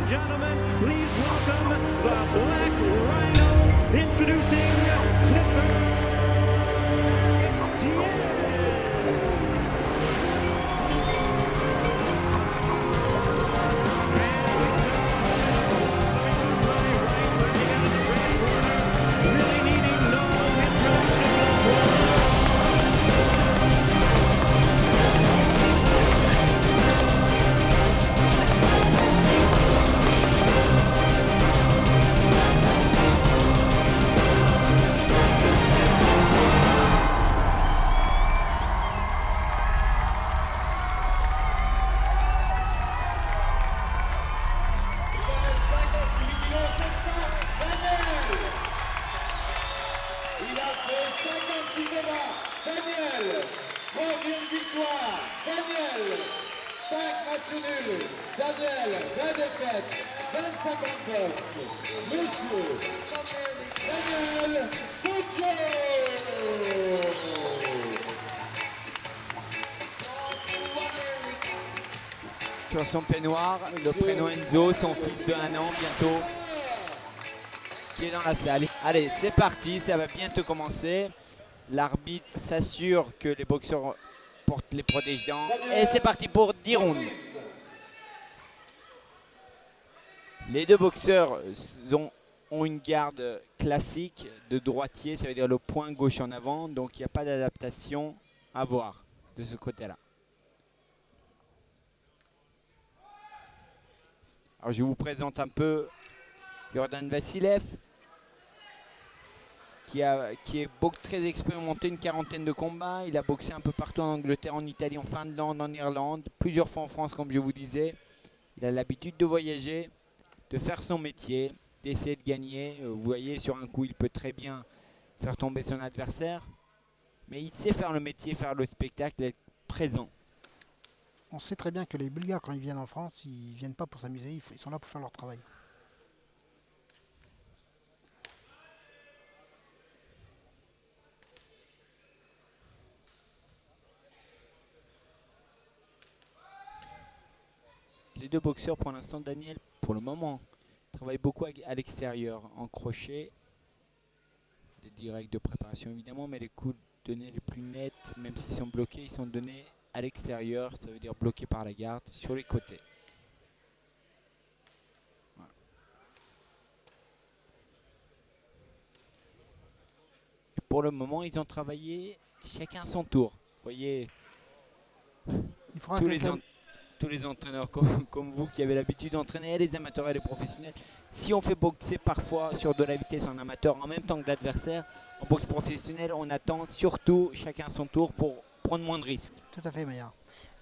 and gentlemen, please welcome the Black Rhino, introducing Clifford Tier. Really needing no introduction. Il a fait 56 débats. Daniel, première victoire. Daniel, 5 matchs nuls. Daniel, 20 défaites, 25 en boxe. Monsieur Daniel Puccio. Sur son peignoir, le prénom Enzo, son fils de 1 an bientôt, qui est dans la salle. Allez, c'est parti, ça va bientôt commencer. L'arbitre s'assure que les boxeurs portent les protège-dents. Et c'est parti pour 10 rounds. Les deux boxeurs ont une garde classique de droitier, ça veut dire le poing gauche en avant, donc il n'y a pas d'adaptation à voir de ce côté-là. Alors je vous présente un peu Yordan Vassilev, qui est très expérimenté, une quarantaine de combats. Il a boxé un peu partout en Angleterre, en Italie, en Finlande, en Irlande, plusieurs fois en France comme je vous disais. Il a l'habitude de voyager, de faire son métier, d'essayer de gagner. Vous voyez, sur un coup, il peut très bien faire tomber son adversaire. Mais il sait faire le métier, faire le spectacle, être présent. On sait très bien que les Bulgares, quand ils viennent en France, ils viennent pas pour s'amuser, ils sont là pour faire leur travail. Les deux boxeurs, pour l'instant, Daniel, pour le moment, travaillent beaucoup à l'extérieur, en crochet. Des directs de préparation, évidemment, mais les coups donnés les plus nets, même s'ils sont bloqués, ils sont donnés à l'extérieur, ça veut dire bloqués par la garde, sur les côtés. Voilà. Et pour le moment, ils ont travaillé chacun à son tour. Vous voyez, Il faudra tous les entraîneurs comme vous qui avez l'habitude d'entraîner, les amateurs et les professionnels. Si on fait boxer parfois sur de la vitesse en amateur en même temps que l'adversaire, en boxe professionnelle, on attend surtout chacun à son tour pour prendre moins de risques. Tout à fait, Maillard.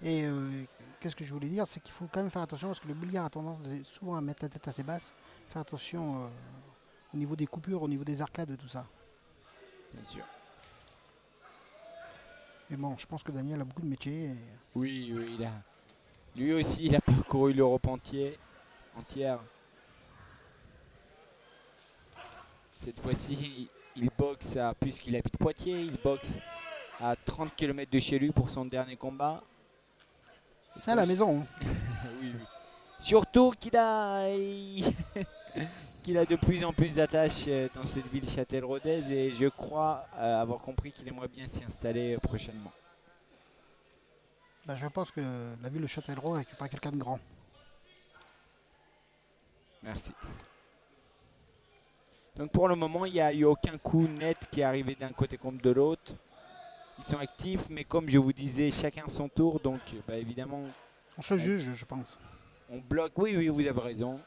Et qu'est-ce que je voulais dire, c'est qu'il faut quand même faire attention parce que le Bulgare a tendance souvent à mettre la tête assez basse. Faire attention au niveau des coupures, au niveau des arcades, tout ça. Bien sûr. Mais bon, je pense que Daniel a beaucoup de métiers. Et... Oui, lui aussi, il a parcouru l'Europe entière. Cette fois-ci, il boxe puisqu'il habite Poitiers, il boxe à 30 km de chez lui pour son dernier combat. C'est à la maison. Hein. Oui. Surtout qu'il a de plus en plus d'attaches dans cette ville Châtel-Rodez et je crois avoir compris qu'il aimerait bien s'y installer prochainement. Ben, je pense que la ville de Châtellerault récupère quelqu'un de grand. Merci. Donc pour le moment, il n'y a eu aucun coup net qui est arrivé d'un côté comme de l'autre. Ils sont actifs, mais comme je vous disais, chacun son tour. Donc évidemment... On se juge, je pense. On bloque, oui, vous avez raison.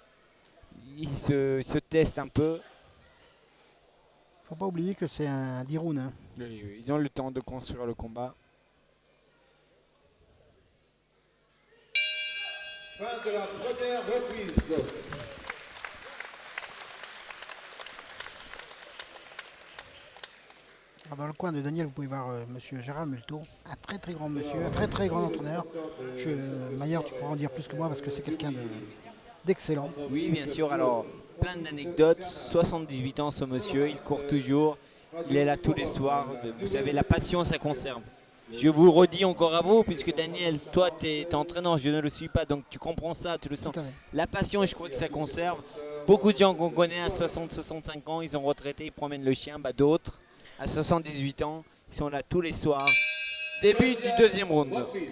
Ils se testent un peu. Faut pas oublier que c'est un 10 rounds. Hein. Oui, ils ont le temps de construire le combat. Fin de la première reprise. Alors, dans le coin de Daniel, vous pouvez voir monsieur Gérard Multo, un très grand monsieur, un très grand entraîneur. Maillard, tu pourras en dire plus que moi parce que c'est quelqu'un d'excellent. Oui, bien sûr. Alors, plein d'anecdotes. 78 ans, ce monsieur. Il court toujours. Il est là tous les soirs. Vous savez, la passion, ça conserve. Je vous redis encore à vous, puisque Daniel, toi, tu es entraîneur, je ne le suis pas, donc tu comprends ça, tu le sens. Tout à fait. La passion, je crois que ça conserve. Beaucoup de gens qu'on connaît à 60-65 ans, ils ont retraité, ils promènent le chien. Bah, d'autres, à 78 ans, ils sont là tous les soirs. Début du deuxième round. Reprise.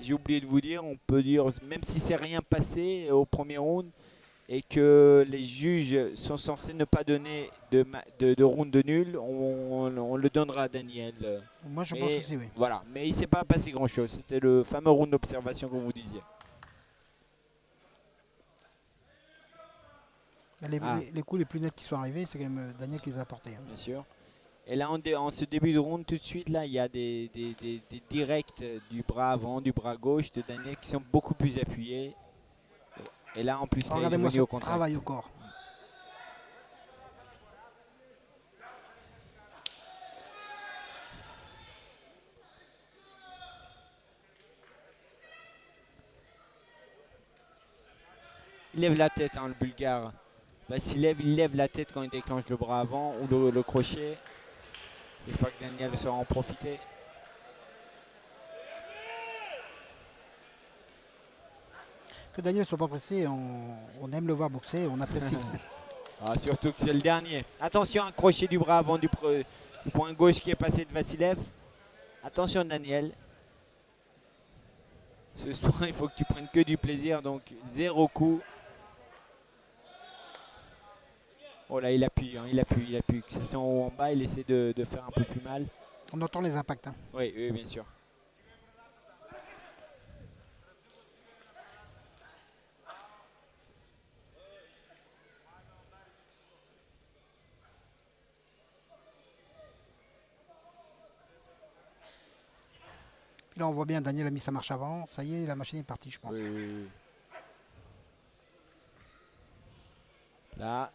J'ai oublié de vous dire, on peut dire, même si c'est rien passé au premier round, et que les juges sont censés ne pas donner de round de nul, on le donnera à Daniel. Moi, je pense Mais aussi, oui. voilà, mais il ne s'est pas passé grand-chose. C'était le fameux round d'observation que vous disiez. Les coups les plus nets qui sont arrivés, c'est quand même Daniel qui les a apportés. Hein. Bien sûr. Et là, en ce début de round, tout de suite, là, il y a des directs du bras avant, du bras gauche de Daniel qui sont beaucoup plus appuyés. Et là, en plus, là, il est Regardez-moi revenu au ce contact. travail au corps. Il lève la tête, hein, le Bulgare. Bah, il lève la tête quand il déclenche le bras avant ou le crochet. J'espère que Daniel saura en profiter. Que Daniel ne soit pas pressé, on aime le voir boxer, on apprécie. Ah, surtout que c'est le dernier. Attention, un crochet du bras avant du point gauche qui est passé de Vassilev. Attention Daniel. Ce soir, il faut que tu prennes que du plaisir, donc 0 coup. Oh là, il appuie, hein, il appuie. Que ce soit en haut ou en bas, il essaie de faire un peu plus mal. On entend les impacts. Hein. Oui, oui, bien sûr. Puis là, on voit bien, Daniel a mis sa marche avant. Ça y est, la machine est partie, je pense. Oui, oui, oui. Là,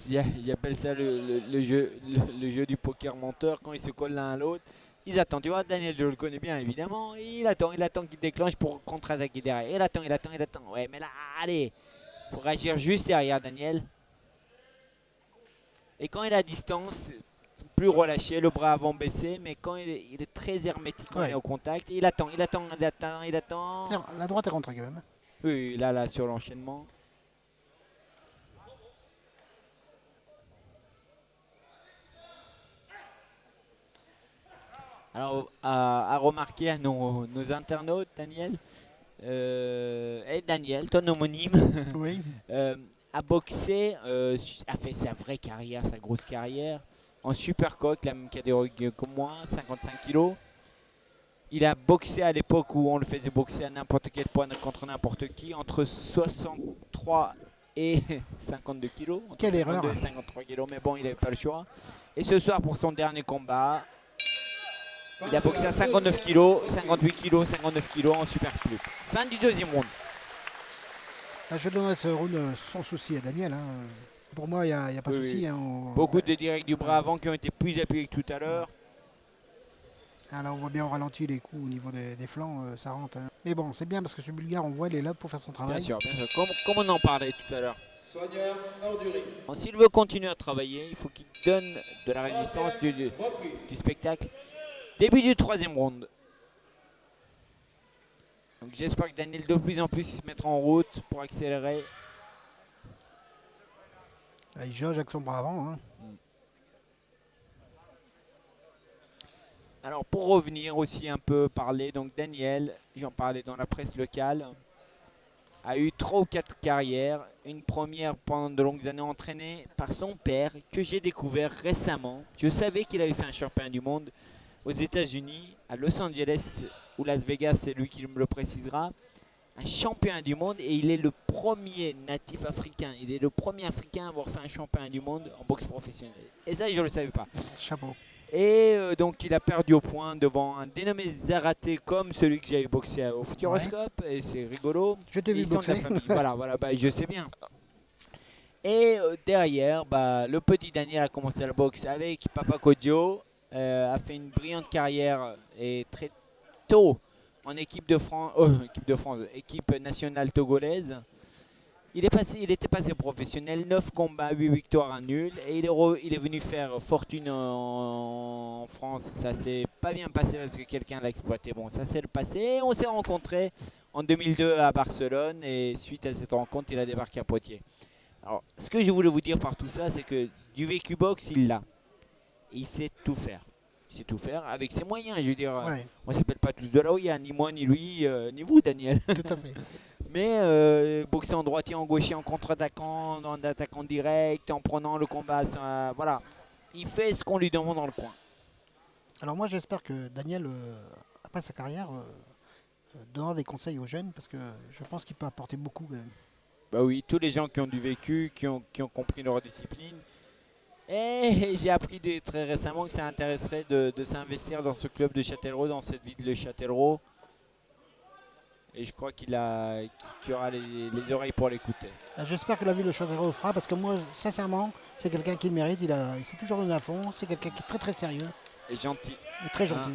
il appelle ça le jeu du poker menteur quand ils se collent l'un à l'autre. Ils attendent, tu vois, Daniel, je le connais bien évidemment. Il attend qu'il déclenche pour contre-attaquer derrière. Il attend. Ouais, mais là, allez, faut réagir juste derrière Daniel. Et quand il est à distance, plus relâché, le bras avant baissé, mais quand il est très hermétique quand il est au contact, il attend. La droite est rentrée quand même. Oui, là, sur l'enchaînement. Alors, à remarquer à nos internautes, Daniel, et Daniel, ton homonyme, Oui. a boxé, a fait sa vraie carrière, sa grosse carrière, en supercoque, la même catégorie que moi, 55 kg. Il a boxé à l'époque où on le faisait boxer à n'importe quel point contre n'importe qui, entre 63 et 52 kg. Quelle erreur. 53 kg, mais bon, il n'avait pas le choix. Et ce soir, pour son dernier combat, il a boxé à 59 kg, 58 kg, 59 kg en super plus. Fin du deuxième round. Je donnerai ce round sans souci à Daniel. Hein. Pour moi, il n'y a pas de Oui, souci. oui. Hein. Beaucoup de directs du bras avant qui ont été plus appuyés que tout à l'heure. Là, on voit bien au ralenti les coups au niveau des flancs, ça rentre. Hein. Mais bon, c'est bien parce que ce Bulgare, on voit, il est là pour faire son travail. Bien sûr. Comme on en parlait tout à l'heure. Soigneur hors du ring. S'il veut continuer à travailler, il faut qu'il donne de la résistance du spectacle. Début du troisième round. Donc j'espère que Daniel de plus en plus il se mettra en route pour accélérer. Là, il jauge avec son bras avant. Hein. Alors pour revenir aussi un peu parler, donc Daniel, j'en parlais dans la presse locale, a eu 3 ou 4 carrières. Une première pendant de longues années entraînée par son père que j'ai découvert récemment. Je savais qu'il avait fait un champion du monde aux États-Unis, à Los Angeles ou Las Vegas, c'est lui qui me le précisera. Un champion du monde et il est le premier natif africain. Il est le premier africain à avoir fait un champion du monde en boxe professionnelle. Et ça, je ne le savais pas. Chapeau. Et donc il a perdu au point devant un dénommé Zaraté comme celui que j'avais boxé au Futuroscope. Et c'est rigolo. Je t'ai vu Ils sont de la boxer. famille. Voilà, bah, je sais bien. Et derrière, le petit Daniel a commencé la boxe avec Papa Kodjo. A fait une brillante carrière et très tôt en équipe nationale togolaise. Il était passé professionnel, 9 combats, 8 victoires, 1 nul. Et il est venu faire fortune en France. Ça s'est pas bien passé parce que quelqu'un l'a exploité. Bon, ça c'est le passé. On s'est rencontrés en 2002 à Barcelone. Et suite à cette rencontre, il a débarqué à Poitiers. Alors, ce que je voulais vous dire par tout ça, c'est que du vécu boxe, il l'a. Il sait tout faire. Il sait tout faire avec ses moyens. Je veux dire, Ouais, on s'appelle pas tous de là où il y a, ni moi, ni lui, ni vous, Daniel. tout à fait. Mais boxer en droitier, en gaucher, en contre-attaquant, en attaquant direct, en prenant le combat, voilà. Il fait ce qu'on lui demande dans le coin. Alors moi j'espère que Daniel, après sa carrière, donnera des conseils aux jeunes parce que je pense qu'il peut apporter beaucoup quand même. Bah oui, tous les gens qui ont du vécu, qui ont compris leur discipline. Et j'ai appris très récemment que ça intéresserait de s'investir dans ce club de Châtellerault, dans cette ville de Châtellerault. Et je crois qu'il aura les oreilles pour l'écouter. J'espère que la ville de Châtellerault le fera parce que moi sincèrement c'est quelqu'un qui le mérite, il s'est toujours donné à fond, c'est quelqu'un qui est très très sérieux Et gentil. et très gentil. Hein.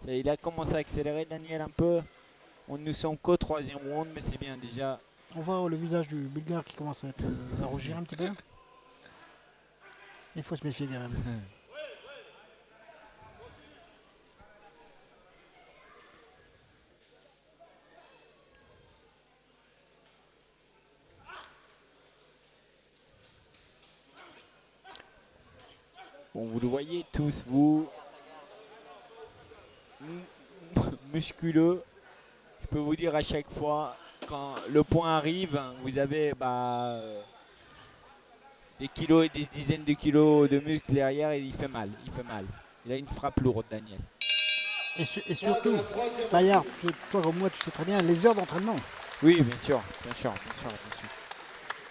même. Il a commencé à accélérer, Daniel, un peu. Nous sommes qu'au 3e round, mais c'est bien déjà. On voit le visage du Bulgare qui commence à rougir un petit peu. Il faut se méfier quand même. Bon, vous le voyez tous, vous, musculeux. Je peux vous dire à chaque fois, quand le point arrive, vous avez des kilos et des dizaines de kilos de muscles derrière et il fait mal. Il fait mal. Il a une frappe lourde, Daniel. Et surtout, Bayard, toi comme moi tu sais très bien, les heures d'entraînement. Oui, bien sûr, bien sûr, bien sûr, bien sûr.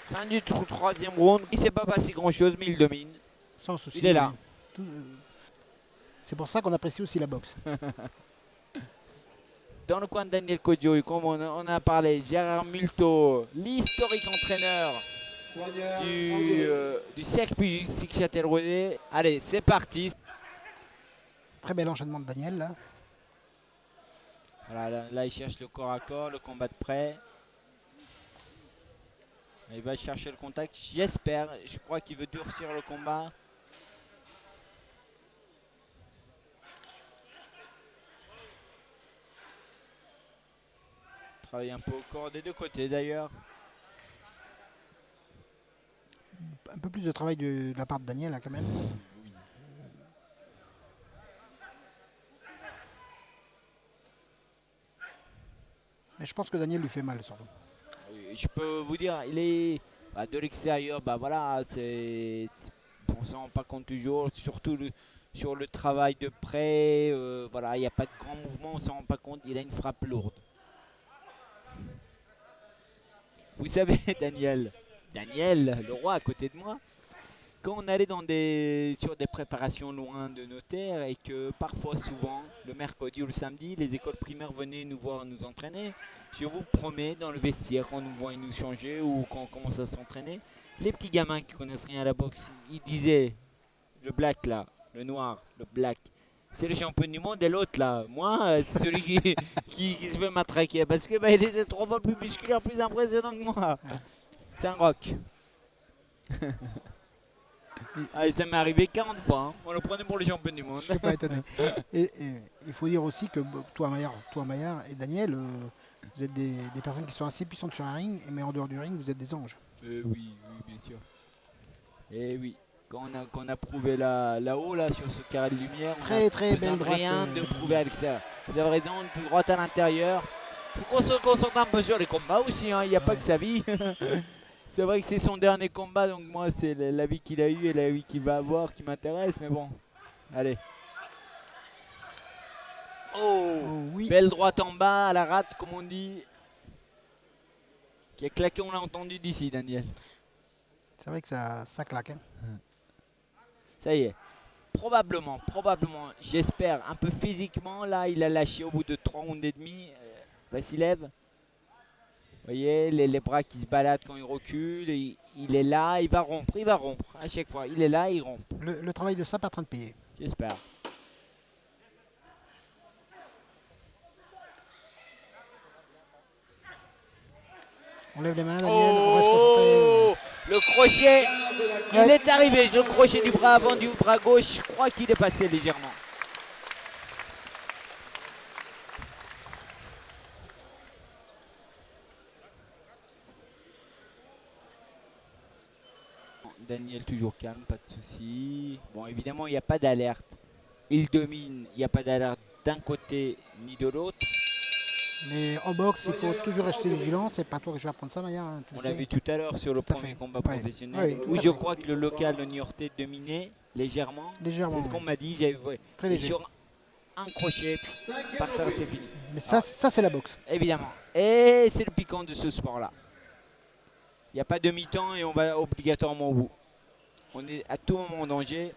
Fin du 3e round, il ne s'est pas passé grand-chose, mais il domine. Sans souci. Il est là. C'est pour ça qu'on apprécie aussi la boxe. Dans le coin de Daniel Kodjo, comme on a parlé, Gérard Multo, l'historique entraîneur Soigneur, du cercle pugistique Châtellerault. Allez, c'est parti. Très bel enchaînement de Daniel là. Voilà, là, il cherche le corps à corps, le combat de près. Il va chercher le contact, j'espère. Je crois qu'il veut durcir le combat. Travaille un peu au corps des deux côtés d'ailleurs. Un peu plus de travail de la part de Daniel là, quand même. Mais je pense que Daniel lui fait mal surtout. Oui, je peux vous dire, il est de l'extérieur, voilà, on s'en rend pas compte toujours, surtout sur le travail de près, voilà, il n'y a pas de grand mouvement, on s'en rend pas compte, il a une frappe lourde. Vous savez, Daniel, le roi à côté de moi, quand on allait sur des préparations loin de nos terres et que parfois, souvent, le mercredi ou le samedi, les écoles primaires venaient nous voir nous entraîner, je vous promets, dans le vestiaire, quand on nous voit nous changer ou quand on commence à s'entraîner, les petits gamins qui connaissent rien à la boxe, ils disaient, le black là, le noir, le black, c'est le champion du monde et l'autre là, moi, c'est celui qui se veut m'attraquer parce que il était 3 fois plus musculaire, plus impressionnant que moi. C'est un rock. Ah, et ça m'est arrivé 40 fois, hein. On le prenait pour le champion du monde. Je ne suis pas étonné. Et il faut dire aussi que toi Maillard et Daniel, vous êtes des personnes qui sont assez puissantes sur un ring, mais en dehors du ring, vous êtes des anges. Oui, bien sûr. Et oui, quand on a prouvé là-haut, là, sur ce carré de lumière, on Très, a très besoin belle de droite, rien de prouver à l'extérieur. Vous avez raison, une plus droite à l'intérieur. Il faut qu'on se concentre un peu sur les combats aussi, hein. Il n'y a pas que sa vie. C'est vrai que c'est son dernier combat, donc moi c'est la vie qu'il a eue et la vie qu'il va avoir qui m'intéresse, mais bon, allez. Oh, oui. belle droite en bas, à la rate comme on dit. Qui a claqué, on l'a entendu d'ici, Daniel. C'est vrai que ça claque. Hein. Ça y est, probablement, j'espère, un peu physiquement, là il a lâché au bout de 3 rounds et demi. Vassilev. Vous voyez, les bras qui se baladent quand il recule, il est là, il va rompre à chaque fois. Il est là, il rompt. Le travail de sape est en train de payer. J'espère. On lève les mains, Daniel. On reste concentré. Oh, le crochet, il Ouais. est arrivé. Le crochet du bras avant du bras gauche, je crois qu'il est passé légèrement. Daniel toujours calme, pas de souci. Bon, évidemment, il n'y a pas d'alerte. Il domine, il n'y a pas d'alerte d'un côté ni de l'autre. Mais en boxe, il faut toujours rester vigilant. C'est pas toi que je vais apprendre ça, Maya. Hein, tu On le l'a sais. vu tout à l'heure sur le Tout à premier fait. combat Ouais. professionnel, Ouais, tout où à je fait. crois que le local, le Niortais, dominait légèrement. Légèrement. C'est ce qu'on ouais. m'a dit. J'avais vu. Très Et léger. sur un crochet, puis par terre, c'est fini. Mais ça c'est la boxe. Évidemment. Et c'est le piquant de ce sport-là. Il n'y a pas de mi-temps et on va obligatoirement au bout. On est à tout moment en danger.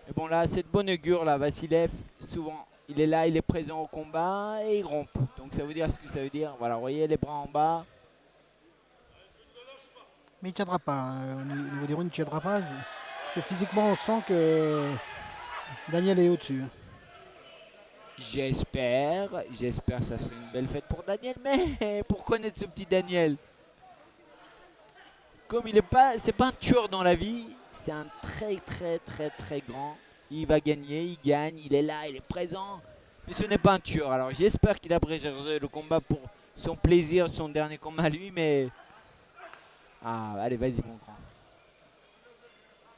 Et bon là, cette bonne augure là, Vassilev, souvent, il est là, il est présent au combat et il rompt. Donc ça veut dire ce que ça veut dire. Voilà, vous voyez les bras en bas. Mais il ne tiendra pas. Hein. Au niveau des rounds, il ne tiendra pas. Parce que physiquement, on sent que Daniel est au-dessus. Hein. J'espère que ça serait une belle fête pour Daniel. Mais pour connaître ce petit Daniel, comme il est pas, c'est pas un tueur dans la vie, c'est un très grand. Il va gagner, il gagne, il est là, il est présent. Mais ce n'est pas un tueur. Alors j'espère qu'il a préservé le combat pour son plaisir, son dernier combat à lui. Mais ah, allez, vas-y mon grand.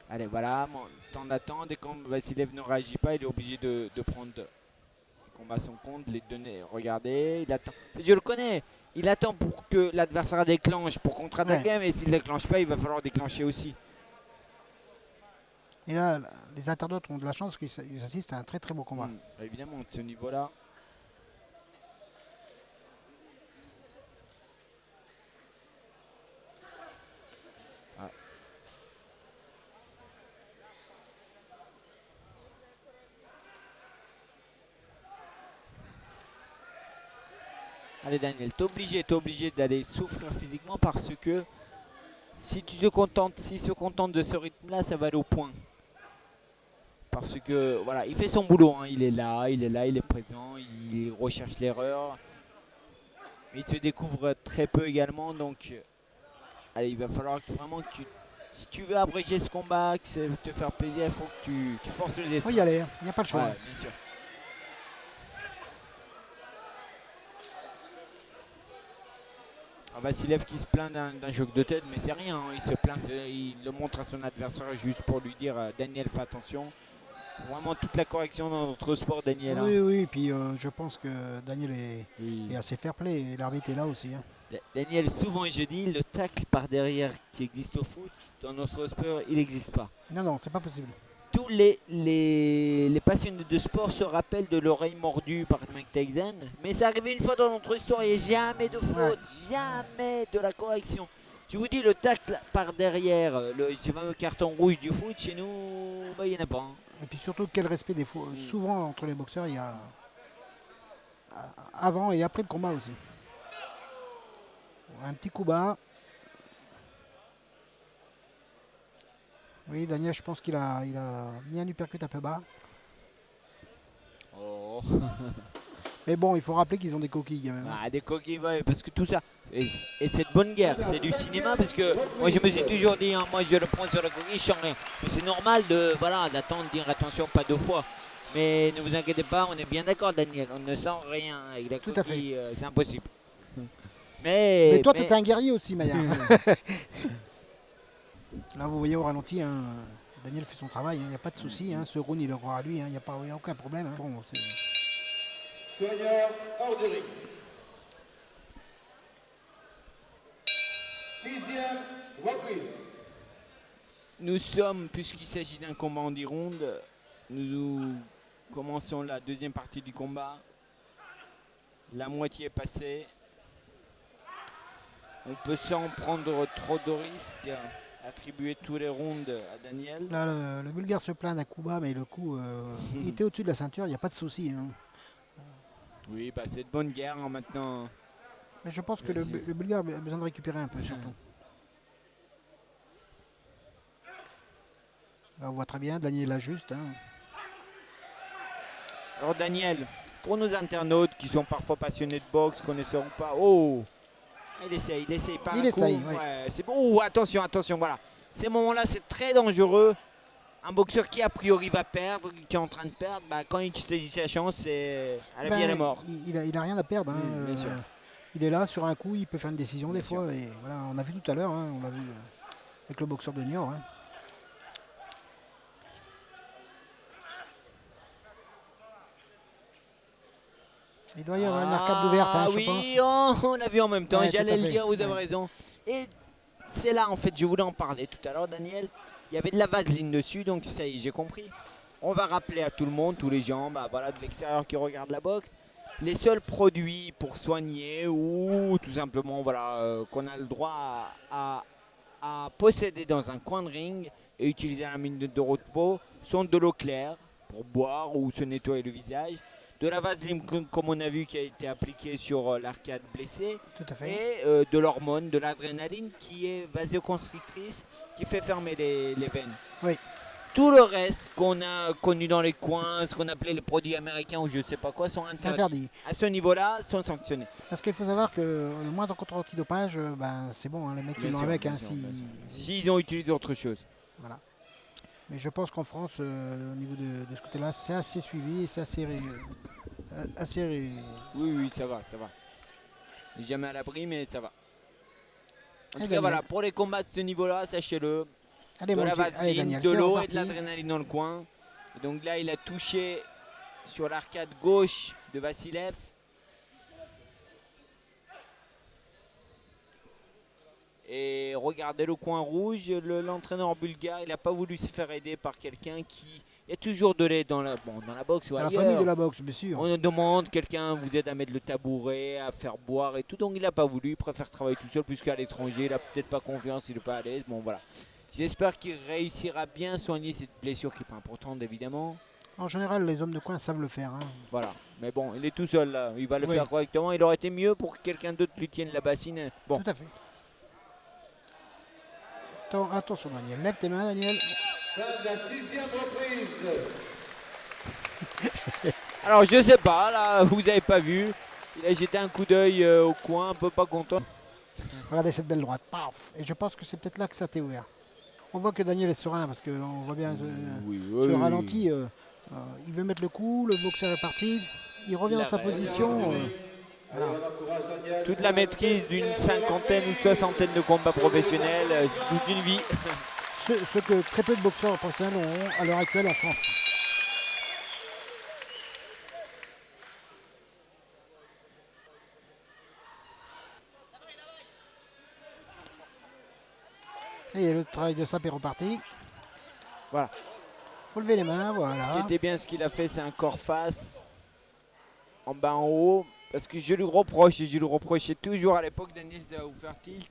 Allez, voilà, temps d'attente. Et quand Vassilev ne réagit pas, il est obligé de prendre le combat à son compte, les donner. Regardez, il attend. Je le connais. Il attend pour que l'adversaire déclenche pour contre-attaquer, mais s'il ne déclenche pas, il va falloir déclencher aussi. Et là, les internautes ont de la chance qu'ils assistent à un très beau combat. Évidemment, de ce niveau-là. Ah. Allez Daniel, t'es obligé d'aller souffrir physiquement parce que si tu te contentes, s'il se contente de ce rythme-là, ça va aller au point. Parce que voilà, il fait son boulot, hein. Il est là, il est présent, il recherche l'erreur. Il se découvre très peu également, donc allez, il va falloir vraiment que si tu veux abréger ce combat, que c'est te faire plaisir, il faut que tu forces le Il dessin. faut y aller, hein. Il n'y a pas le choix. Ouais, bien sûr. Vassilev qui se plaint d'un choc de tête, mais c'est rien, hein. Il se plaint, il le montre à son adversaire juste pour lui dire Daniel, fais attention. Vraiment toute la correction dans notre sport, Daniel. Oui, Hein. oui, et puis je pense que Daniel Oui. est assez fair-play et l'arbitre est là aussi. Hein. Daniel, souvent je dis, le tacle par derrière qui existe au foot, dans notre sport, il n'existe pas. Non, c'est pas possible. Tous les passionnés de sport se rappellent de l'oreille mordue par Mike Tyson, mais c'est arrivé une fois dans notre histoire, il n'y a jamais de faute, jamais de la correction. Je vous dis, le tacle par derrière, ce fameux carton rouge du foot, chez nous, il n'y en a pas. Hein. Et puis surtout, quel respect des fois. Souvent, entre les boxeurs, il y a avant et après le combat aussi. Un petit coup bas. Oui, Daniel, je pense qu'il a mis un uppercut un peu bas. Oh. Mais bon, il faut rappeler qu'ils ont des coquilles quand même. Ah, des coquilles, ouais, parce que tout ça, et cette bonne guerre, c'est du cinéma, parce que moi je me suis toujours dit, hein, moi je le prends sur la coquille, je sens rien. Mais c'est normal d'attendre, dire attention, pas deux fois. Mais ne vous inquiétez pas, on est bien d'accord, Daniel, on ne sent rien avec la Tout à coquille, c'est impossible. Mais toi, tu étais un guerrier aussi, Maya. Là, vous voyez au ralenti, hein, Daniel fait son travail, il n'y a pas de souci. Hein, ce round, il le croit à lui, il n'y a aucun problème. Hein. Bon, Soigneur hors du ring. 6e reprise. nous sommes, puisqu'il s'agit d'un combat en 10 rounds, nous commençons la deuxième partie du combat. La moitié est passée. On peut sans prendre trop de risques attribuer tous les rounds à Daniel. là, le Bulgare se plaint d'un coup bas, mais le coup, il était au-dessus de la ceinture, il n'y a pas de souci. Hein. Oui, bah c'est de bonne guerre hein, maintenant. Mais je pense que le Bulgare a besoin de récupérer un peu, surtout. Là, on voit très bien, Daniel l'ajuste. Hein. Alors Daniel, pour nos internautes qui sont parfois passionnés de boxe, connaisseurs ou pas, oh, Il essaye par Il un coup. essaye, oui. Ouais, c'est bon. Oh, attention, voilà. Ces moments-là, c'est très dangereux. Un boxeur qui a priori va perdre, qui est en train de perdre, bah, quand il saisit sa chance, c'est à la vie et à la mort. Il a rien à perdre. Hein. Bien sûr. Il est là sur un coup, il peut faire une décision des Bien fois. Et voilà, on a vu tout à l'heure, hein, on l'a vu avec le boxeur de Niort. Hein. Il doit y avoir une arcade ouverte, hein, je oui, pense. on l'a vu en même temps, Ouais, j'allais tout à le fait. dire, vous avez Ouais. raison. Et c'est là, en fait, je voulais en parler tout à l'heure, Daniel. Il y avait de la vaseline dessus, donc ça y est, j'ai compris. On va rappeler à tout le monde, tous les gens, bah, voilà, de l'extérieur qui regardent la boxe, les seuls produits pour soigner ou tout simplement voilà, qu'on a le droit à posséder dans un coin de ring et utiliser à la minute de repos sont de l'eau claire pour boire ou se nettoyer le visage, de la vaseline comme on a vu qui a été appliquée sur l'arcade blessée Tout à fait. et de l'hormone, de l'adrénaline qui est vasoconstrictrice, qui fait fermer les veines. Oui. Tout le reste qu'on a connu dans les coins, ce qu'on appelait les produits américains ou je ne sais pas quoi, sont C'est interdits. interdit. À ce niveau-là, sont sanctionnés. Parce qu'il faut savoir que le moindre contrôle antidopage, ben, c'est bon, hein, les mecs Bien ils l'ont sûr, avec. bien Hein, sûr, si- bien sûr. S'ils ont utilisé autre chose. Voilà. Mais je pense qu'en France, au niveau de ce côté-là, c'est assez suivi et c'est Oui, ça va, ça va. Jamais à l'abri, mais ça va. En tout Daniel. cas, voilà, pour les combats de ce niveau-là, sachez-le, Allez, de mon la petit- allez, vaseline, Daniel, de c'est l'eau et reparti. de l'adrénaline dans le coin. Et donc là, il a touché sur l'arcade gauche de Vassilev. Et regardez le coin rouge, l'entraîneur bulgare, il n'a pas voulu se faire aider par quelqu'un qui... Il y a toujours de l'aide dans la boxe ou Dans la ailleurs. famille de la boxe, bien sûr. On demande, quelqu'un vous aide à mettre le tabouret, à faire boire et tout. Donc il n'a pas voulu, il préfère travailler tout seul puisqu'à l'étranger, il n'a peut-être pas confiance, il n'est pas à l'aise. Bon voilà. J'espère qu'il réussira bien à soigner cette blessure qui n'est pas importante évidemment. En général, les hommes de coin savent le faire. Hein. Voilà. Mais bon, il est tout seul là, il va le Oui. faire correctement. Il aurait été mieux pour que quelqu'un d'autre lui tienne la bassine. Bon, Tout à fait. Attention, Daniel. Lève tes mains, Daniel. Fin de la 6e reprise. alors je sais pas, là vous avez pas vu. Il a jeté un coup d'œil au coin, un peu pas content. Regardez cette belle droite. Paf. Et je pense que c'est peut-être là que ça t'est ouvert. On voit que Daniel est serein parce qu'on voit bien Oui, sur le ralenti. Il veut mettre le coup, le boxeur est parti. Il revient dans sa position. Allez, on encourage Daniel. Toute la maîtrise d'une cinquantaine ou soixantaine de combats professionnels, toute une vie. Ce que très peu de boxeurs professionnels ont à l'heure actuelle en France. Et le travail de Sap est reparti. Voilà. Faut lever les mains, Ce voilà. qui était bien, ce qu'il a fait, c'est un corps face, en bas en haut. Parce que je lui reproche, et je lui reprochais toujours à l'époque, Daniel Zaufertilt,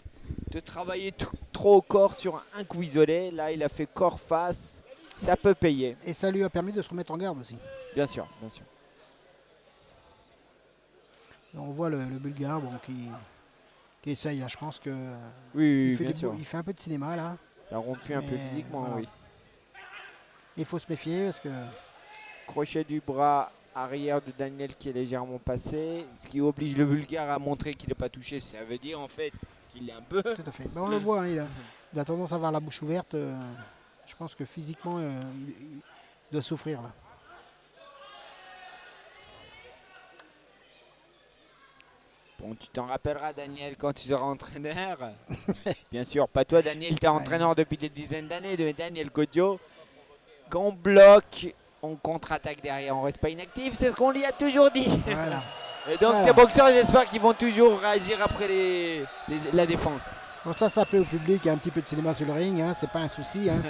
de travailler trop au corps sur un coup isolé. Là, il a fait corps face, ça peut payer. Et ça lui a permis de se remettre en garde aussi. Bien sûr, bien sûr. On voit le Bulgare bon, qui essaye, hein. Je pense que Oui, il, fait bien des sûr. il fait un peu de cinéma là. Il a rompu un peu Mais physiquement, voilà. oui. Il faut se méfier parce que Crochet du bras arrière de Daniel qui est légèrement passé, ce qui oblige le Bulgare à montrer qu'il n'est pas touché. Ça veut dire en fait qu'il est un peu... tout à fait. Ben, on le voit, hein, il a tendance à avoir la bouche ouverte. Je pense que physiquement, il doit souffrir là. Bon, tu t'en rappelleras, Daniel, quand tu seras entraîneur. Bien sûr, pas toi, Daniel, tu es entraîneur depuis des dizaines d'années, de Daniel Godio. Quand on bloque, on contre-attaque derrière, on reste pas inactif, c'est ce qu'on lui a toujours dit. Voilà. Et donc, Voilà. tes boxeurs, j'espère qu'ils vont toujours réagir après la défense. Bon, ça plaît au public, il y a un petit peu de cinéma sur le ring, hein, c'est pas un souci. Hein.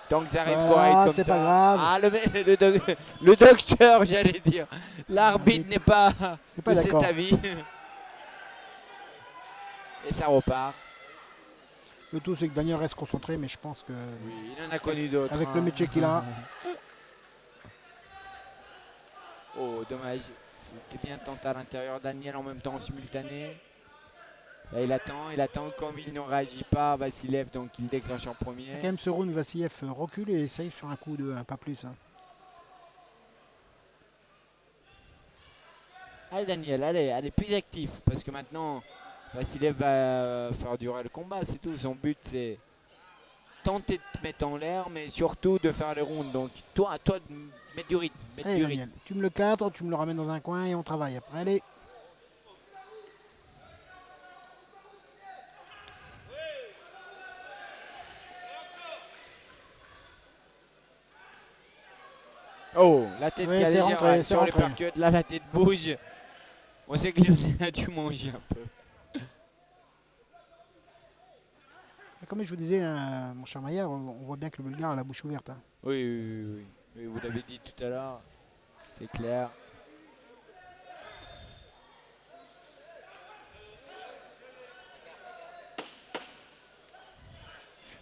Tant que ça reste Voilà, correct comme ça. c'est pas grave. Ah, le docteur, j'allais dire. L'arbitre n'est pas C'est pas de cet d'accord. avis. Et ça repart. Le tout, c'est que Daniel reste concentré, mais je pense que Oui, il en a connu d'autres. avec hein. le métier qu'il a, Oh, dommage. C'était bien tenté à l'intérieur. Daniel en même temps en simultané. Là, il attend. Comme il ne réagit pas, Vassilev, donc il déclenche en premier. quand même ce round, Vassiev recule et essaye sur un coup de 1, pas plus. Hein. Allez, Daniel, allez, plus actif. Parce que maintenant, Vassilev va faire durer le combat, c'est tout. Son but, c'est tenter de te mettre en l'air, mais surtout de faire les rounds. Donc, toi, à toi de mettre du rythme. Allez, Daniel, tu me le cadres, tu me le ramènes dans un coin et on travaille après. Allez. Oh, la tête Ouais, qui a c'est légère rentré, c'est sur les rentré. percutes. Là, la tête bouge. On sait que Lionel a dû manger un peu. Et comme je vous disais, mon cher Maillard, on voit bien que le Bulgare a la bouche ouverte. Hein. Oui, oui, oui, oui. Oui, vous l'avez dit tout à l'heure. C'est clair.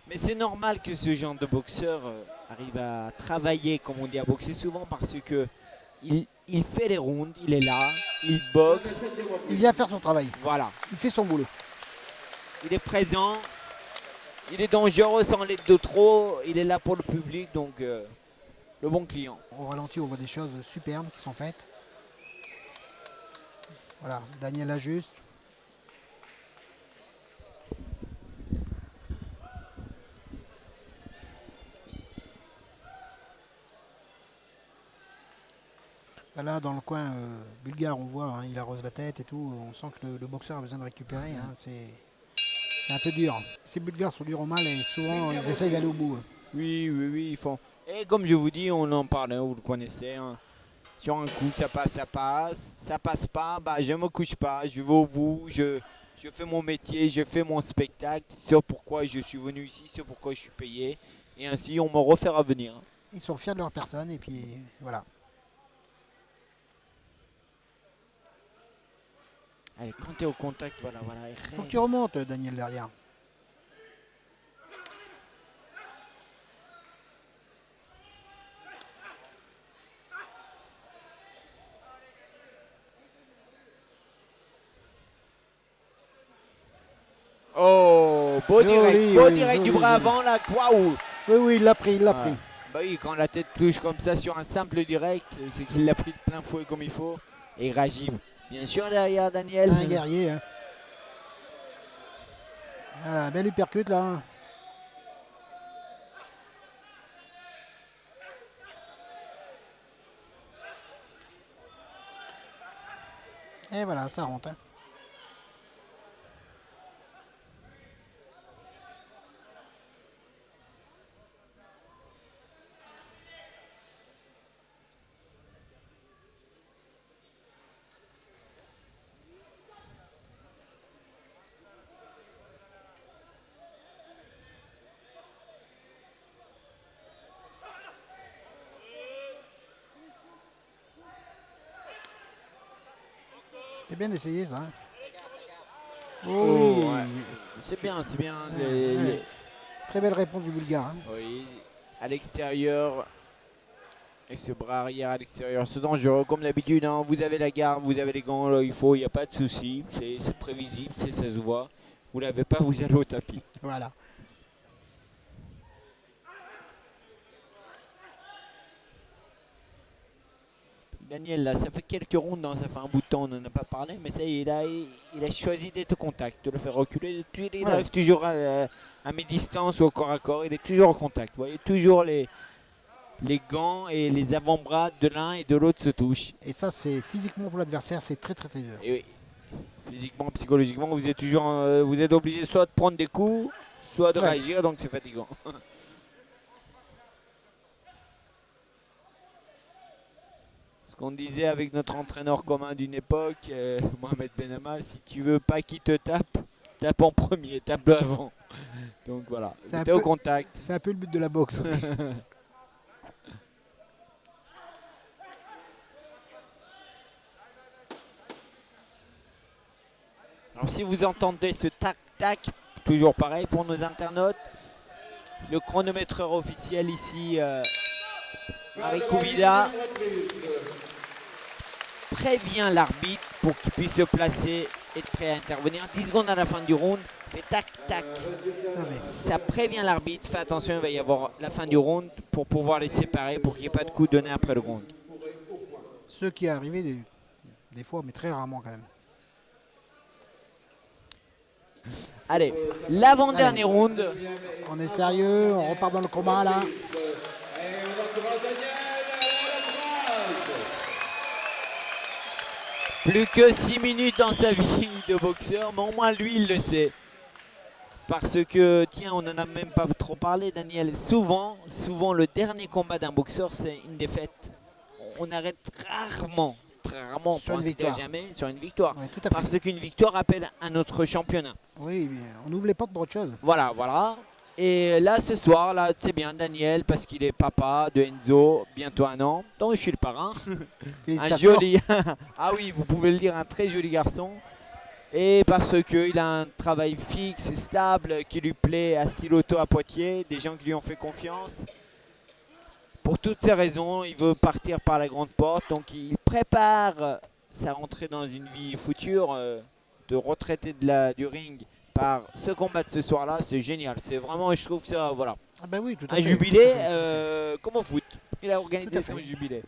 Mais c'est normal que ce genre de boxeur arrive à travailler, comme on dit, à boxer souvent, parce que il fait les rounds, il est là, il boxe, Il vient faire son travail. voilà. Il fait son boulot. Il est présent, il est dangereux sans l'aide de trop, il est là pour le public, donc le bon client. Au ralenti, on voit des choses superbes qui sont faites. Voilà, Daniel ajuste. Là, dans le coin bulgare, on voit, hein, il arrose la tête et tout. On sent que le boxeur a besoin de récupérer. Hein, c'est un peu dur. Ces Bulgares sont durs au mal et souvent, ils essayent d'aller au bout. Oui, oui, oui, ils font. Et comme je vous dis, on en parlait, vous le connaissez. Hein. Sur un coup, ça passe, ça passe. Ça passe pas, bah, je me couche pas, je vais au bout, je fais mon métier, je fais mon spectacle. C'est pourquoi je suis venu ici, c'est pourquoi je suis payé. Et ainsi, on me refera venir. Ils sont fiers de leur personne et puis voilà. Allez, quand tu es au contact, voilà. Il faut que tu remontes, Daniel, derrière. Oh, beau Joli, direct, oui, joli, du bras joli. avant là, waouh. Oui, il l'a pris, il l'a Ouais. pris. Bah oui, quand la tête touche comme ça sur un simple direct, c'est qu'il l'a pris de plein fouet comme il faut. Et il réagit bien sûr derrière Daniel. C'est un guerrier. Hein. Voilà, belle uppercut là. Hein. Et voilà, ça rentre. Hein. C'est bien essayé ça. Hein. Oh, oui. ouais. C'est bien, c'est bien. Ouais. Très belle réponse du Bulgare. Hein. Oui, à l'extérieur. Et ce bras arrière à l'extérieur, c'est dangereux comme d'habitude. Hein. Vous avez la garde, vous avez les gants, là, il n'y a pas de souci. C'est prévisible, ça se voit. Vous l'avez pas, vous allez au tapis. Voilà. Daniel, là, ça fait quelques rondes, hein, ça fait un bout de temps, on n'en a pas parlé, mais ça y est, il a choisi d'être au contact, de le faire reculer. Il Ouais. arrive toujours à mi-distance ou au corps à corps, il est toujours au contact. Vous voyez, toujours les gants et les avant-bras de l'un et de l'autre se touchent. Et ça, c'est physiquement pour l'adversaire, c'est très très dur. Et oui, physiquement, psychologiquement, vous êtes toujours, vous êtes obligé soit de prendre des coups, soit de Ouais. réagir, donc c'est fatigant. Ce qu'on disait avec notre entraîneur commun d'une époque, Mohamed Benama, si tu veux pas qu'il te tape, tape en premier, tape avant. Donc voilà, C'est un t'es au peu- contact. C'est un peu le but de la boxe aussi. Alors si vous entendez ce tac-tac, toujours pareil pour nos internautes, le chronométreur officiel ici, Marie Kouvida, prévient l'arbitre pour qu'il puisse se placer et être prêt à intervenir. 10 secondes à la fin du round, fait tac-tac. Ah, mais Ça prévient l'arbitre, fais attention, il va y avoir la fin du round pour pouvoir les séparer, pour qu'il n'y ait pas de coup donné après le round. ce qui est arrivé des fois, mais très rarement quand même. Allez, l'avant-dernier round. On est sérieux, on repart dans le combat là. Et on encourage Daniel. Allez, le courage. Plus que 6 minutes dans sa vie de boxeur, mais au moins lui il le sait. Parce que, tiens, on n'en a même pas trop parlé, Daniel. Souvent, le dernier combat d'un boxeur, c'est une défaite. On arrête rarement, très rarement, Sur pour une ainsi dire victoire. jamais, sur une victoire. Ouais, tout à fait. Parce qu'une victoire appelle un autre championnat. Oui, mais on ouvre les portes pour autre chose. Voilà, voilà. Et là, ce soir, là, c'est bien Daniel, parce qu'il est papa de Enzo, bientôt 1 an. Donc, je suis le parrain. Un Félicitations. joli, ah oui, vous pouvez le dire, un très joli garçon. Et parce qu'il a un travail fixe et stable qui lui plaît à Stiloto à Poitiers, des gens qui lui ont fait confiance. Pour toutes ces raisons, il veut partir par la grande porte, donc il prépare sa rentrée dans une vie future de retraité du ring par ce combat de ce soir-là. C'est génial, c'est vraiment, je trouve que ça, voilà, Ah ben oui, tout à un fait. jubilé Tout à fait. comme au foot. Il a Tout organisé à son fait. jubilé.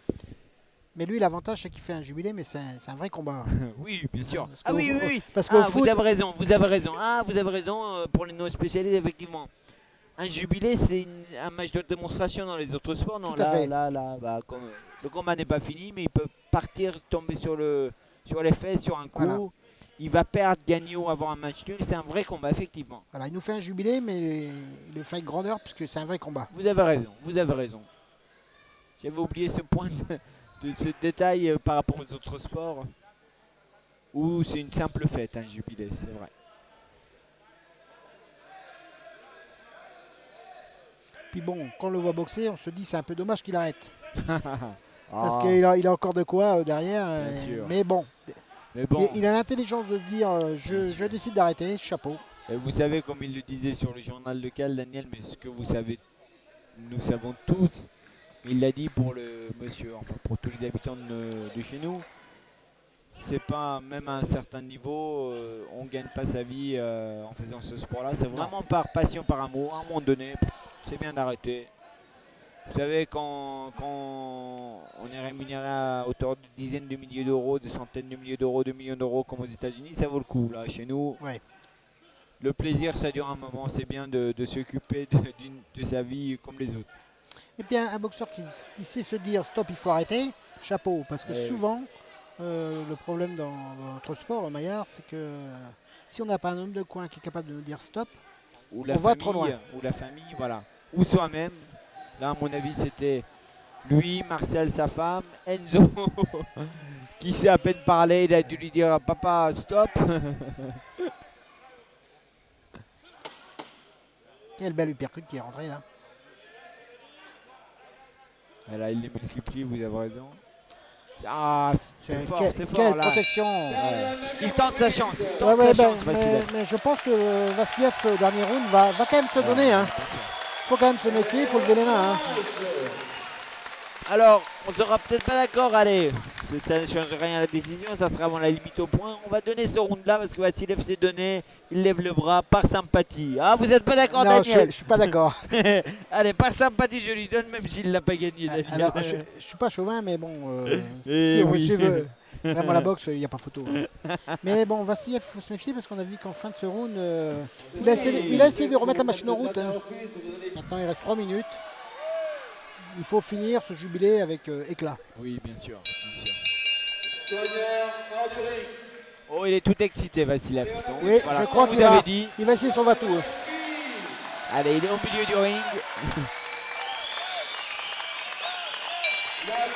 Mais lui, l'avantage, c'est qu'il fait un jubilé, mais c'est un vrai combat. Oui, bien sûr. Parce Ah qu'au- oui, oui, oui. parce qu'au Ah, foot- vous avez raison, vous avez raison. Ah, vous avez raison pour les non-spécialistes, effectivement. Un jubilé, c'est un match de démonstration dans les autres sports. Non, Tout à fait. bah, le combat n'est pas fini, mais il peut partir, tomber sur les fesses, sur un coup. Voilà. Il va perdre, gagner ou avoir un match nul. C'est un vrai combat, effectivement. Voilà, il nous fait un jubilé, mais il le fait avec grandeur, puisque c'est un vrai combat. Vous avez raison, vous avez raison. J'avais oublié ce point de ce détail par rapport aux autres sports. Où c'est une simple fête, un jubilé, c'est vrai. Puis bon, quand on le voit boxer, on se dit c'est un peu dommage qu'il arrête. Parce Ah, qu'il a encore de quoi derrière. Bien sûr. Mais bon, mais bon. il a l'intelligence de dire je décide d'arrêter, chapeau. Et vous savez, comme il le disait sur le journal local, Daniel, mais ce que vous savez, nous savons tous, il l'a dit pour le monsieur, enfin pour tous les habitants de chez nous, c'est pas, même à un certain niveau, on gagne pas sa vie en faisant ce sport-là. C'est vraiment par passion, par amour. À un moment donné, c'est bien d'arrêter. Vous savez, quand on est rémunéré à hauteur de dizaines de milliers d'euros, de centaines de milliers d'euros, de millions d'euros comme aux États-Unis, ça vaut le coup. Là, chez nous, Ouais. le plaisir, ça dure un moment. C'est bien de s'occuper de sa vie comme les autres. Et puis un boxeur qui sait se dire stop, il faut arrêter, chapeau. Parce que Ouais. souvent, le problème dans notre sport, Maillard, c'est que si on n'a pas un homme de coin qui est capable de nous dire stop, Ou la On va famille, trop loin. ou la famille, voilà. Ou soi-même. Là, à mon avis, c'était lui, Marcel, sa femme, Enzo, qui sait à peine parler. Il a dû lui dire papa, stop. quelle belle uppercut qui est rentrée là. Et là, il les multiplie, vous avez raison. Ah, c'est fort, Quelle- c'est fort Quelle là. protection. Ouais. Il tente sa chance, il Ouais, tente ouais, sa ben, chance, Vassiliev. mais je pense que Vassiliev, au dernier round, va quand même se donner. Hein. Attention. Faut quand même se méfier, il faut lever les mains. Hein. Alors, on sera peut-être pas d'accord, allez, ça ne change rien à la décision, ça sera avant la limite au point. On va donner ce round-là parce que Vassiliev s'est donné, il lève le bras par sympathie. Ah, vous n'êtes pas d'accord, Non, je Daniel? suis pas d'accord. Allez, par sympathie, je lui donne, même s'il l'a pas gagné, Daniel. Alors, je suis pas chauvin, mais bon, Eh si on oui. suit vraiment la boxe, il n'y a pas photo. Hein. Mais bon, Vassiliev, il faut se méfier parce qu'on a vu qu'en fin de ce round, il a essayé de remettre la machine en route. Hein. Maintenant, il reste 3 minutes. Il faut finir ce jubilé avec éclat. Oui, bien sûr, bien sûr. Soigneur hors du ring. Oh, il est tout excité, Vassiliev. Donc, Oui, voilà, je crois comme qu'il vous va, avez dit. il va essayer son va-tout. Allez, il est au milieu du ring.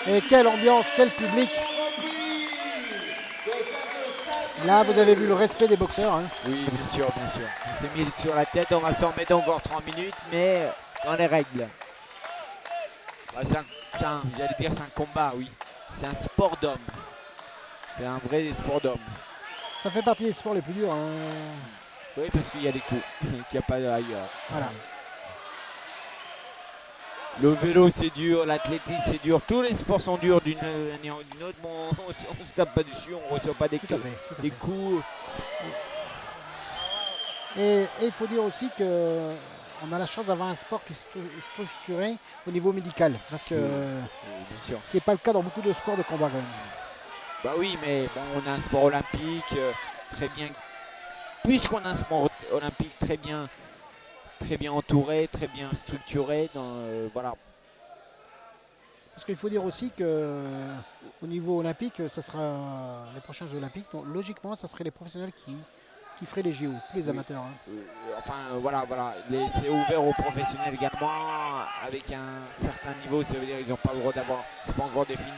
Et quelle ambiance, quel public. Là, vous avez vu le respect des boxeurs. Hein. Oui, bien sûr, bien sûr. On s'est mis sur la tête, on va s'en mettre encore 30 minutes, mais dans les règles. Bah, j'allais dire c'est un combat, oui. C'est un sport d'homme. C'est un vrai sport d'homme. Ça fait partie des sports les plus durs. Hein. Oui, parce qu'il y a des coups qu'il n'y a pas ailleurs. Voilà. Le vélo, c'est dur, l'athlétisme, c'est dur. Tous les sports sont durs d'une manière ou d'une autre. Bon, on ne se tape pas dessus, on ne reçoit pas des Tout à fait. Tout à des fait. coups. Et il faut dire aussi que on a la chance d'avoir un sport qui est structuré au niveau médical. Parce que Oui, bien sûr. qui n'est pas le cas dans beaucoup de sports de combat quand même. Bah oui, mais bon, on a un sport olympique très bien. Puisqu'on a un sport olympiques très bien entourés, très bien structurés. Voilà. Parce qu'il faut dire aussi que au niveau olympique, ça sera les prochains Jeux olympiques. Donc, logiquement, ça serait les professionnels qui feraient les JO, plus les amateurs. Hein. Voilà. C'est ouvert aux professionnels également, avec un certain niveau. Ça veut dire qu'ils n'ont pas le droit d'avoir, c'est pas encore défini,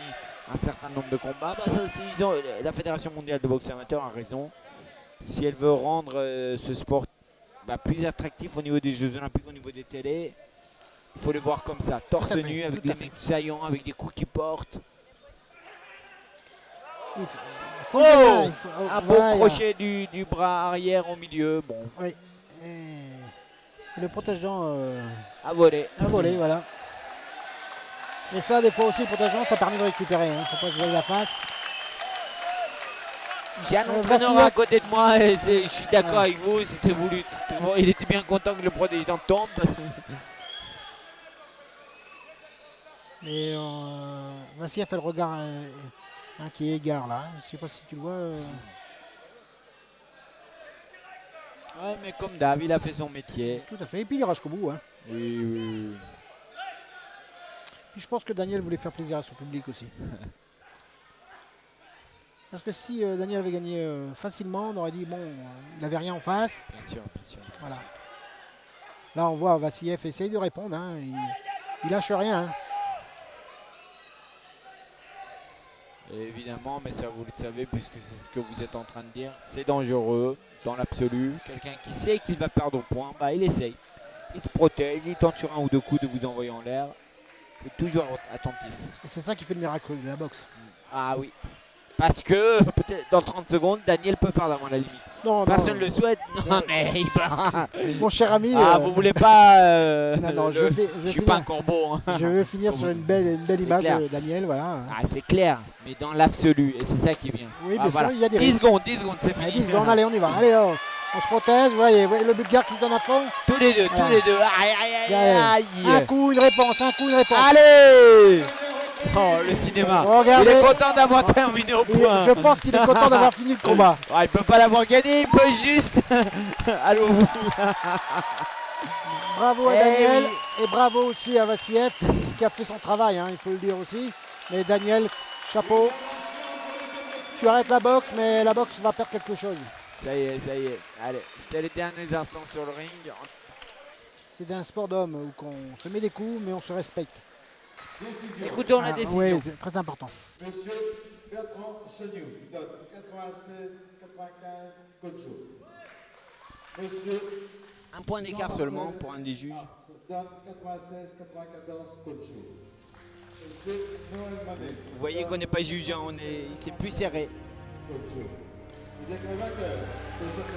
un certain nombre de combats. La Fédération mondiale de boxe amateur a raison. Si elle veut rendre ce sport plus attractif au niveau des Jeux olympiques, au niveau des télés, il faut le voir comme ça, torse nu, avec les mecs saillants, avec des coups qui portent. Un beau crochet du bras arrière au milieu. Bon. Oui. Et le protège-dents À voler. Voilà. Et ça, des fois aussi, le protège-dents, ça permet de récupérer. Hein. Faut pas se voiler la face. J'ai un entraîneur à côté de moi et je suis d'accord avec vous, c'était voulu. Bon, il était bien content que le protège-dents tombe. Et Vassiev fait le regard qui est égard là. Je sais pas si tu le vois. Ouais, mais comme Dave, il a fait son métier. Tout à fait. Et puis il ira jusqu'au bout. Hein. Oui. Puis je pense que Daniel voulait faire plaisir à son public aussi. Parce que si Daniel avait gagné facilement, on aurait dit bon, il n'avait rien en face. Bien sûr. Voilà. Là, on voit Vassiev essayer de répondre. Hein. Il lâche rien. Hein. Et évidemment, mais ça vous le savez puisque c'est ce que vous êtes en train de dire, c'est dangereux dans l'absolu. Quelqu'un qui sait qu'il va perdre au point, il essaye. Il se protège, il tente sur un ou deux coups de vous envoyer en l'air. Il faut toujours être attentif. Et c'est ça qui fait le miracle de la boxe. Ah oui. Parce que peut-être dans 30 secondes, Daniel peut perdre avant la limite. Personne ne le souhaite. Non, mais il peut. Mon cher ami. Vous voulez pas. Non, je suis pas un corbeau. Hein. Je veux finir sur une belle image de Daniel. Voilà. C'est clair, mais dans l'absolu. Et c'est ça qui est bien. Oui, bien sûr, il y a des 10 secondes, c'est fini. 10 secondes, allez, on y va. Allez, on se protège. Vous voyez le Bulgare qui se donne à fond. Tous les deux. Aïe. Un coup, une réponse. Allez. Oh, le cinéma. Regardez. Il est content d'avoir terminé au point. Je pense qu'il est content d'avoir fini le combat. Il peut pas l'avoir gagné, il peut juste aller au bout. Bravo à Daniel et bravo aussi à Vassiev qui a fait son travail, hein, il faut le dire aussi. Mais Daniel, chapeau. Tu arrêtes la boxe, mais la boxe va perdre quelque chose. Ça y est. Allez, c'était les derniers instants sur le ring. C'est un sport d'homme où on se met des coups, mais on se respecte. Écoutons la décision. Oui, c'est très important. Monsieur Bertrand Chagnou donne 96-95 Kojo. Monsieur Un point d'écart seulement pour un des juges. donne 96-94 Kojo. Monsieur Noël Manet. Vous voyez qu'on n'est pas jugeant, c'est plus serré. Kojo. Il est le vainqueur de cette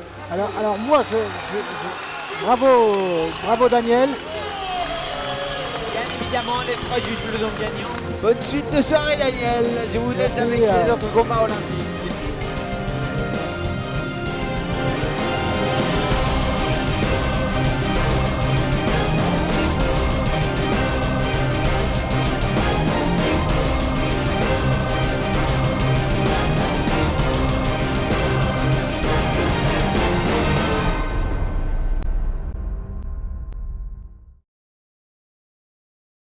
Alors moi, bravo Daniel. Bien évidemment, les 3 juges le donnent gagnant. Bonne suite de soirée, Daniel. Je vous laisse Merci, avec les autres combats olympiques.